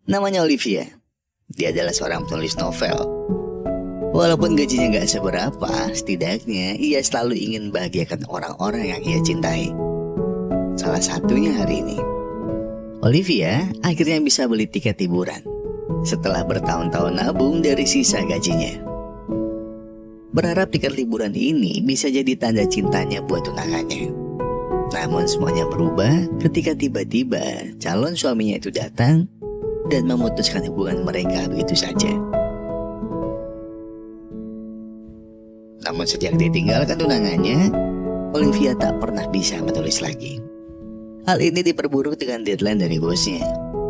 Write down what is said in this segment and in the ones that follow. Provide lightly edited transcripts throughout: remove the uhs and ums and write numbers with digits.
Namanya Olivia. Dia adalah seorang penulis novel. Walaupun gajinya gak seberapa, setidaknya ia selalu ingin bahagiakan orang-orang yang ia cintai. Salah satunya hari ini. Olivia akhirnya bisa beli tiket liburan setelah bertahun-tahun nabung dari sisa gajinya. Berharap tiket liburan ini bisa jadi tanda cintanya buat tunangannya. Namun semuanya berubah ketika tiba-tiba calon suaminya itu datang dan memutuskan hubungan mereka begitu saja. Namun sejak ditinggalkan tunangannya, Olivia tak pernah bisa menulis lagi. Hal ini diperburuk dengan deadline dari bosnya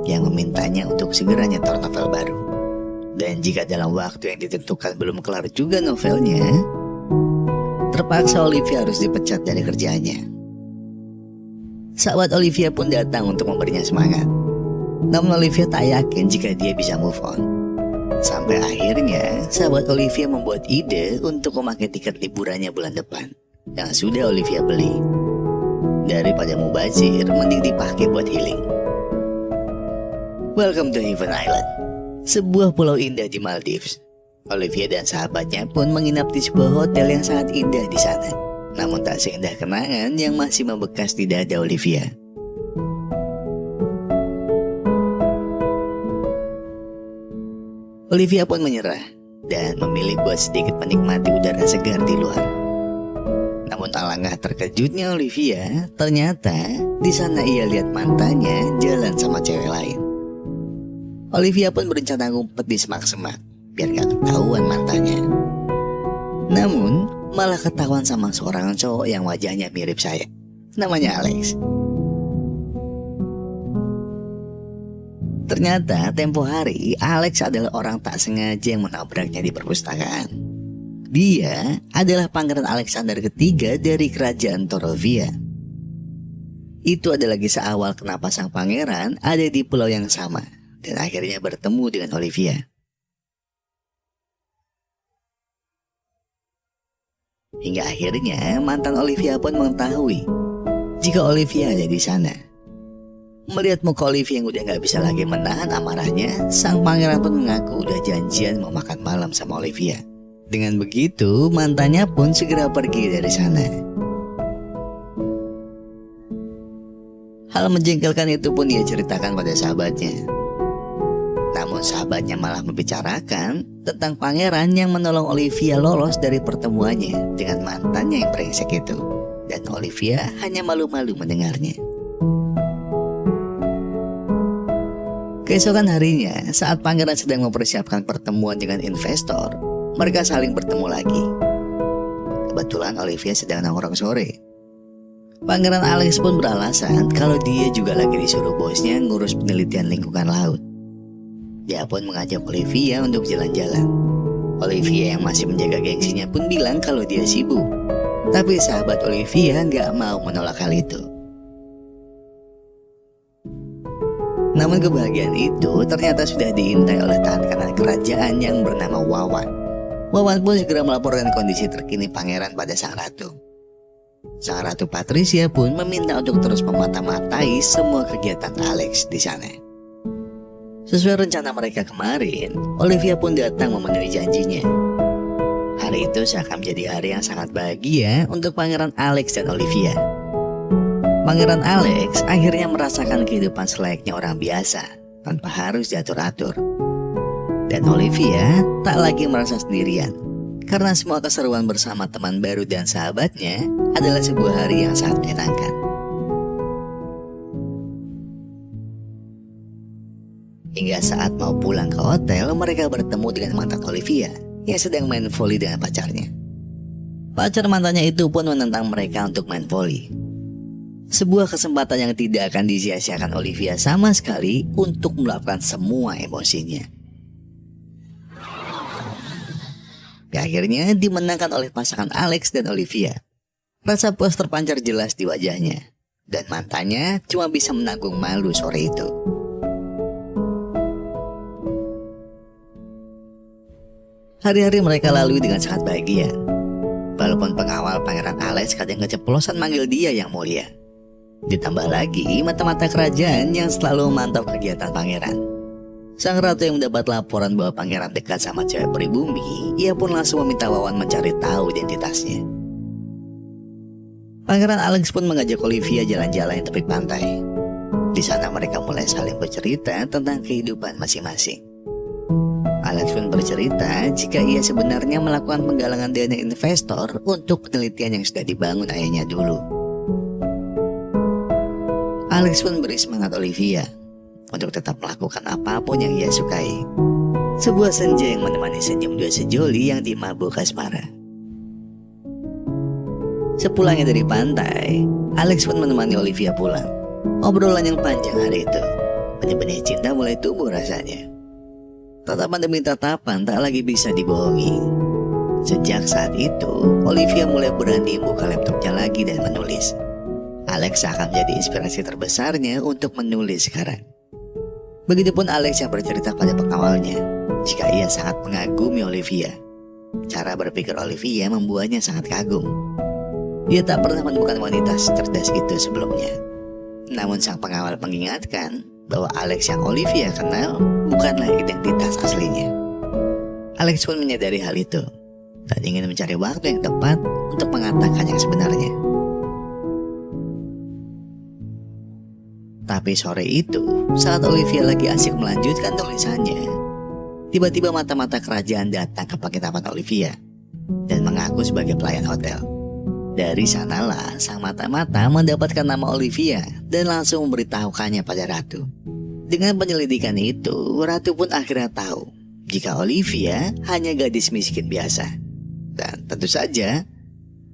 yang memintanya untuk segera nyetor novel baru. Dan jika dalam waktu yang ditentukan belum kelar juga novelnya, terpaksa Olivia harus dipecat dari kerjaannya. Sahabat Olivia pun datang untuk memberinya semangat. Namun Olivia tak yakin jika dia bisa move on. Sampai akhirnya sahabat Olivia membuat ide untuk memakai tiket liburannya bulan depan yang sudah Olivia beli. Daripada mubazir, mending dipakai buat healing. Welcome to Heaven Island, sebuah pulau indah di Maldives. Olivia dan sahabatnya pun menginap di sebuah hotel yang sangat indah di sana. Namun tak seindah kenangan yang masih membekas di dada Olivia. Olivia pun menyerah dan memilih buat sedikit menikmati udara segar di luar. Namun alangkah terkejutnya Olivia, ternyata di sana ia lihat mantannya jalan sama cewek lain. Olivia pun berencana ngumpet di semak-semak biar gak ketahuan mantannya. Namun malah ketahuan sama seorang cowok yang wajahnya mirip saya. Namanya Alex. Ternyata tempo hari Alex adalah orang tak sengaja yang menabraknya di perpustakaan. Dia adalah Pangeran Alexander ketiga dari kerajaan Torovia. Itu adalah kisah awal kenapa sang pangeran ada di pulau yang sama dan akhirnya bertemu dengan Olivia. Hingga akhirnya mantan Olivia pun mengetahui jika Olivia ada di sana. Melihat muka Olivia yang udah gak bisa lagi menahan amarahnya, sang pangeran pun mengaku udah janjian mau makan malam sama Olivia. Dengan begitu, mantannya pun segera pergi dari sana. Hal menjengkelkan itu pun dia ceritakan pada sahabatnya. Namun sahabatnya malah membicarakan tentang pangeran yang menolong Olivia lolos dari pertemuannya dengan mantannya yang brengsek itu. Dan Olivia hanya malu-malu mendengarnya. Keesokan harinya, saat pangeran sedang mempersiapkan pertemuan dengan investor, mereka saling bertemu lagi. Kebetulan Olivia sedang nongkrong sore. Pangeran Alex pun beralasan kalau dia juga lagi disuruh bosnya ngurus penelitian lingkungan laut. Dia pun mengajak Olivia untuk jalan-jalan. Olivia yang masih menjaga gengsinya pun bilang kalau dia sibuk. Tapi sahabat Olivia gak mau menolak hal itu. Namun kebahagiaan itu ternyata sudah diintai oleh tangan kanan kerajaan yang bernama Wawan. Wawan pun segera melaporkan kondisi terkini pangeran pada sang ratu. Sang ratu Patricia pun meminta untuk terus memata-matai semua kegiatan Alex di sana. Sesuai rencana mereka kemarin, Olivia pun datang memenuhi janjinya. Hari itu seakan menjadi hari yang sangat bahagia untuk pangeran Alex dan Olivia. Pangeran Alex akhirnya merasakan kehidupan selayaknya orang biasa tanpa harus diatur-atur. Dan Olivia tak lagi merasa sendirian karena semua keseruan bersama teman baru dan sahabatnya adalah sebuah hari yang sangat menyenangkan. Hingga saat mau pulang ke hotel, mereka bertemu dengan mantan Olivia yang sedang main voli dengan pacarnya. Pacar mantannya itu pun menentang mereka untuk main voli. Sebuah kesempatan yang tidak akan disia-siakan Olivia sama sekali untuk meluapkan semua emosinya. Akhirnya dimenangkan oleh pasangan Alex dan Olivia. Rasa puas terpancar jelas di wajahnya. Dan mantannya cuma bisa menanggung malu sore itu. Hari-hari mereka lalui dengan sangat bahagia. Walaupun pengawal pangeran Alex kadang keceplosan manggil dia yang mulia. Ditambah lagi mata-mata kerajaan yang selalu memantau kegiatan pangeran. Sang ratu yang mendapat laporan bahwa pangeran dekat sama cewek pribumi, ia pun langsung meminta Wawan mencari tahu identitasnya. Pangeran Alex pun mengajak Olivia jalan-jalan di tepi pantai. Di sana mereka mulai saling bercerita tentang kehidupan masing-masing. Alex pun bercerita jika ia sebenarnya melakukan penggalangan dana investor untuk penelitian yang sudah dibangun ayahnya dulu. Alex pun beri semangat Olivia untuk tetap melakukan apapun yang ia sukai. Sebuah senja yang menemani senyum dua sejoli yang dimabuk asmara. Sepulangnya dari pantai, Alex pun menemani Olivia pulang. Obrolan yang panjang hari itu, benih-benih cinta mulai tumbuh rasanya. Tatapan demi tatapan tak lagi bisa dibohongi. Sejak saat itu, Olivia mulai berani buka laptopnya lagi dan menulis. Alex akan menjadi inspirasi terbesarnya untuk menulis sekarang. Begitupun Alex yang bercerita pada pengawalnya, jika ia sangat mengagumi Olivia. Cara berpikir Olivia membuatnya sangat kagum. Ia tak pernah menemukan wanita cerdas itu sebelumnya. Namun sang pengawal mengingatkan bahwa Alex yang Olivia kenal bukanlah identitas aslinya. Alex pun menyadari hal itu dan ingin mencari waktu yang tepat untuk mengatakan yang sebenarnya. Tapi sore itu, saat Olivia lagi asik melanjutkan tulisannya, tiba-tiba mata-mata kerajaan datang ke penginapan Olivia dan mengaku sebagai pelayan hotel. Dari sanalah sang mata-mata mendapatkan nama Olivia dan langsung memberitahukannya pada Ratu. Dengan penyelidikan itu, Ratu pun akhirnya tahu jika Olivia hanya gadis miskin biasa. Dan tentu saja,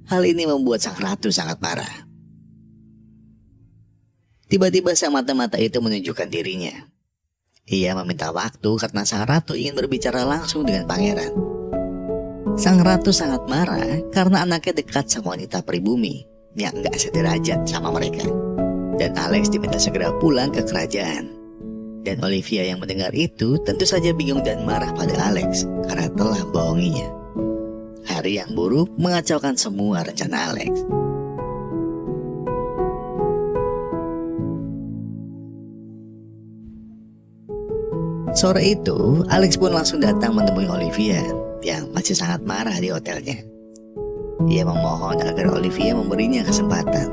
hal ini membuat sang Ratu sangat marah. Tiba-tiba sang mata-mata itu menunjukkan dirinya. Ia meminta waktu karena sang Ratu ingin berbicara langsung dengan pangeran. Sang Ratu sangat marah karena anaknya dekat sama wanita pribumi yang gak sederajat sama mereka. Dan Alex diminta segera pulang ke kerajaan. Dan Olivia yang mendengar itu tentu saja bingung dan marah pada Alex karena telah bohonginya. Hari yang buruk mengacaukan semua rencana Alex. Sore itu, Alex pun langsung datang menemui Olivia yang masih sangat marah di hotelnya. Ia memohon agar Olivia memberinya kesempatan.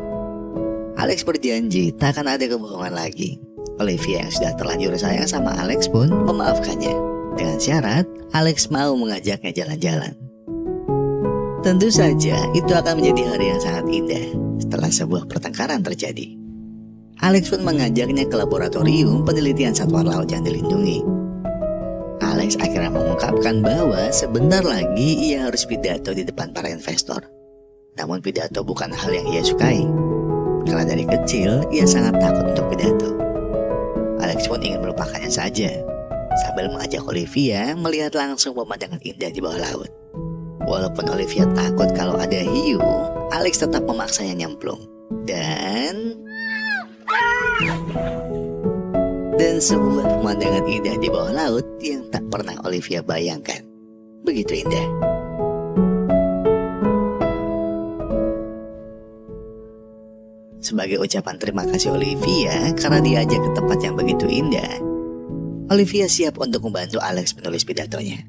Alex berjanji tak akan ada kebohongan lagi. Olivia yang sudah terlanjur sayang sama Alex pun memaafkannya. Dengan syarat, Alex mau mengajaknya jalan-jalan. Tentu saja itu akan menjadi hari yang sangat indah setelah sebuah pertengkaran terjadi. Alex pun mengajaknya ke laboratorium penelitian satwa laut yang dilindungi. Alex akhirnya mengungkapkan bahwa sebentar lagi ia harus pidato di depan para investor. Namun pidato bukan hal yang ia sukai. Karena dari kecil ia sangat takut untuk pidato. Alex pun ingin melupakannya saja, sambil mengajak Olivia melihat langsung pemandangan indah di bawah laut. Walaupun Olivia takut kalau ada hiu, Alex tetap memaksanya nyemplung. Dan sebuah pemandangan indah di bawah laut yang tak pernah Olivia bayangkan. Begitu indah. Sebagai ucapan terima kasih Olivia karena diajak ke tempat yang begitu indah, Olivia siap untuk membantu Alex menulis pidatonya.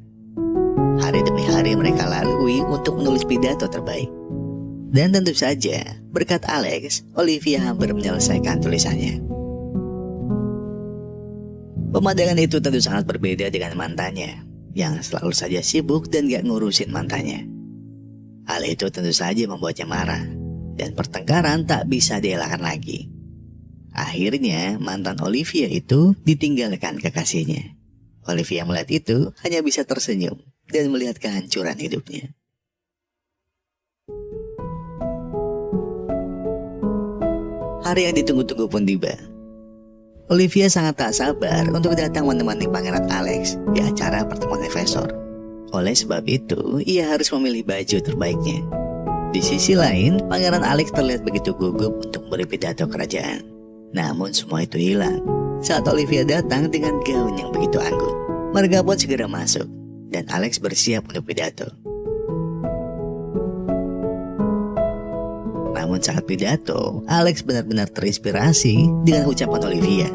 Hari demi hari mereka lalui untuk menulis pidato terbaik. Dan tentu saja, berkat Alex, Olivia hampir menyelesaikan tulisannya. Pemandangan itu tentu sangat berbeda dengan mantannya, yang selalu saja sibuk dan gak ngurusin mantannya. Hal itu tentu saja membuatnya marah, dan pertengkaran tak bisa dielakkan lagi. Akhirnya, mantan Olivia itu ditinggalkan kekasihnya. Olivia melihat itu hanya bisa tersenyum dan melihat kehancuran hidupnya. Hari yang ditunggu-tunggu pun tiba. Olivia sangat tak sabar untuk datang menemani Pangeran Alex di acara pertemuan investor. Oleh sebab itu, ia harus memilih baju terbaiknya. Di sisi lain, Pangeran Alex terlihat begitu gugup untuk memberi pidato kerajaan. Namun semua itu hilang saat Olivia datang dengan gaun yang begitu anggun. Mereka pun segera masuk dan Alex bersiap untuk pidato. Namun saat pidato, Alex benar-benar terinspirasi dengan ucapan Olivia.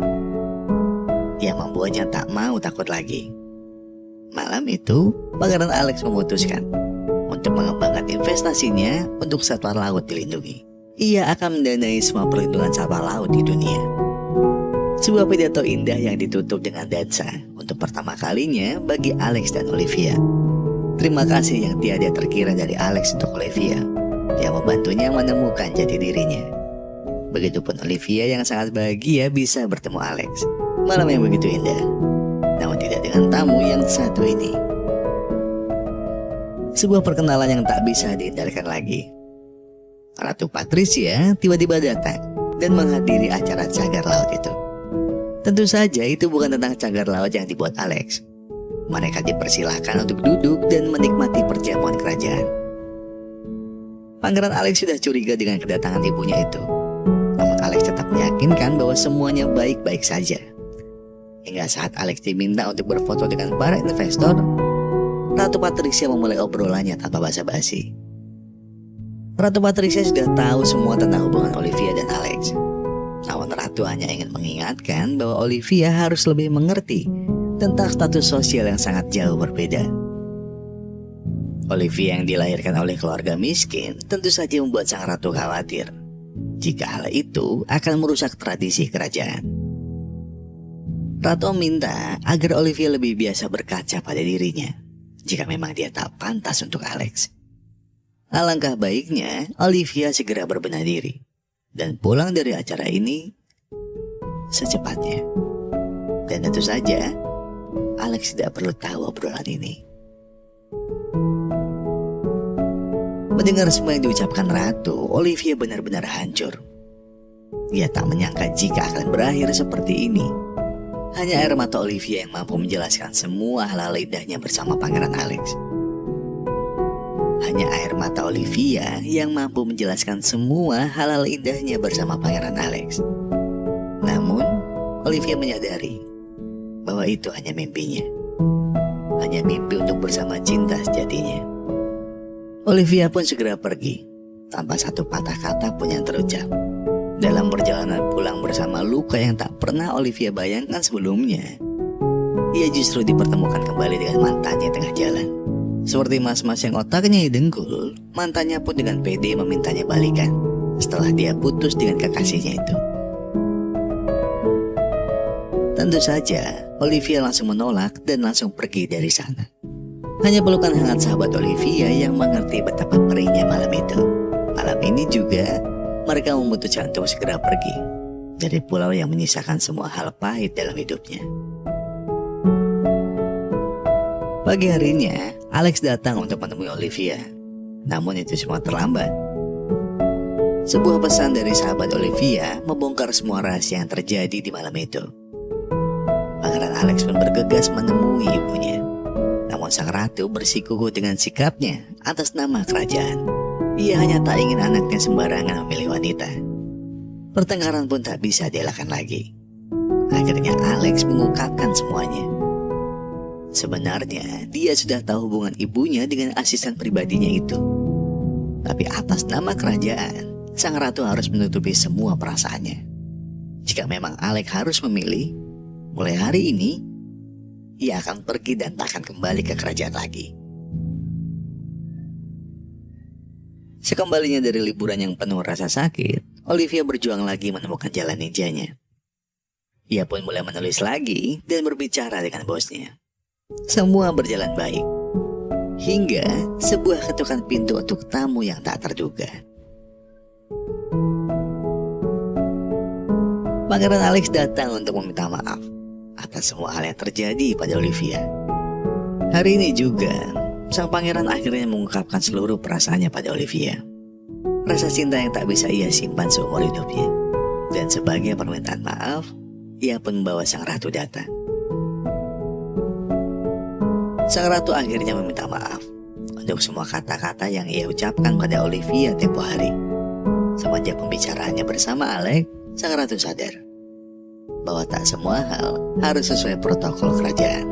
yang membuatnya tak mau takut lagi. Malam itu, Pangeran Alex memutuskan untuk mengembangkan investasinya untuk satwa laut dilindungi. Ia akan mendanai semua perlindungan satwa laut di dunia. Sebuah pidato indah yang ditutup dengan dansa untuk pertama kalinya bagi Alex dan Olivia. Terima kasih yang tiada terkira dari Alex untuk Olivia yang membantunya menemukan jati dirinya. Begitupun Olivia yang sangat bahagia bisa bertemu Alex. Malam yang begitu indah, namun tidak dengan tamu yang satu ini. Sebuah perkenalan yang tak bisa dihindarkan lagi. Ratu Patricia tiba-tiba datang dan menghadiri acara cagar laut itu. Tentu saja itu bukan tentang cagar laut yang dibuat Alex. Mereka dipersilahkan untuk duduk dan menikmati perjamuan kerajaan. Pangeran Alex sudah curiga dengan kedatangan ibunya itu. Namun Alex tetap meyakinkan bahwa semuanya baik-baik saja. Hingga saat Alex diminta untuk berfoto dengan para investor, Ratu Patricia memulai obrolannya tanpa basa-basi. Ratu Patricia sudah tahu semua tentang hubungan Olivia dan Alex. Namun Ratu hanya ingin mengingatkan bahwa Olivia harus lebih mengerti tentang status sosial yang sangat jauh berbeda. Olivia yang dilahirkan oleh keluarga miskin tentu saja membuat sang ratu khawatir jika hal itu akan merusak tradisi kerajaan. Ratu meminta agar Olivia lebih biasa berkaca pada dirinya jika memang dia tak pantas untuk Alex. Alangkah baiknya Olivia segera berbenah diri dan pulang dari acara ini secepatnya. Dan tentu saja Alex tidak perlu tahu obrolan ini. Mendengar semua yang diucapkan Ratu, Olivia benar-benar hancur. Dia tak menyangka jika akan berakhir seperti ini. Hanya air mata Olivia yang mampu menjelaskan semua hal-hal indahnya bersama Pangeran Alex. Hanya air mata Olivia yang mampu menjelaskan semua hal-hal indahnya bersama Pangeran Alex. Namun, Olivia menyadari bahwa itu hanya mimpinya. Hanya mimpi untuk bersama cinta sejatinya. Olivia pun segera pergi, tanpa satu patah kata pun yang terucap. Dalam perjalanan pulang bersama luka yang tak pernah Olivia bayangkan sebelumnya, ia justru dipertemukan kembali dengan mantannya tengah jalan. Seperti mas-mas yang otaknya dengkul, mantannya pun dengan pede memintanya balikan setelah dia putus dengan kekasihnya itu. Tentu saja, Olivia langsung menolak dan langsung pergi dari sana. Hanya pelukan hangat sahabat Olivia yang mengerti betapa perihnya malam itu. Malam ini juga, mereka memutuskan untuk segera pergi dari pulau yang menyisakan semua hal pahit dalam hidupnya. Pagi harinya, Alex datang untuk menemui Olivia. Namun itu semua terlambat. Sebuah pesan dari sahabat Olivia membongkar semua rahasia yang terjadi di malam itu. Pangeran Alex pun bergegas menemui ibunya. Namun sang ratu bersikukuh dengan sikapnya atas nama kerajaan. Ia hanya tak ingin anaknya sembarangan memilih wanita. Pertengkaran pun tak bisa dielakkan lagi. Akhirnya Alex mengungkapkan semuanya. Sebenarnya dia sudah tahu hubungan ibunya dengan asisten pribadinya itu. Tapi atas nama kerajaan, sang ratu harus menutupi semua perasaannya. Jika memang Alex harus memilih, mulai hari ini ia akan pergi dan tak akan kembali ke kerajaan lagi. Sekembalinya dari liburan yang penuh rasa sakit, Olivia berjuang lagi menemukan jalan ninjanya. Ia pun mulai menulis lagi dan berbicara dengan bosnya. Semua berjalan baik. Hingga sebuah ketukan pintu untuk tamu yang tak terduga. Pangeran Alex datang untuk meminta maaf atas semua hal yang terjadi pada Olivia. Hari ini juga, sang pangeran akhirnya mengungkapkan seluruh perasaannya pada Olivia. Rasa cinta yang tak bisa ia simpan seumur hidupnya. Dan sebagai permintaan maaf, ia pun membawa sang ratu datang. Sang ratu akhirnya meminta maaf untuk semua kata-kata yang ia ucapkan pada Olivia tempo hari. Semenjak pembicaraannya bersama Alex, sang ratu sadar bahwa tak semua hal harus sesuai protokol kerajaan.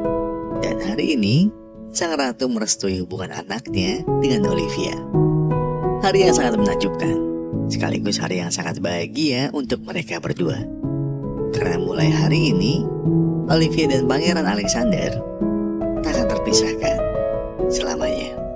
Dan hari ini, sang ratu merestui hubungan anaknya dengan Olivia. Hari yang sangat menakjubkan, sekaligus hari yang sangat bahagia untuk mereka berdua. Karena mulai hari ini, Olivia dan Pangeran Alexander tak akan terpisahkan selamanya.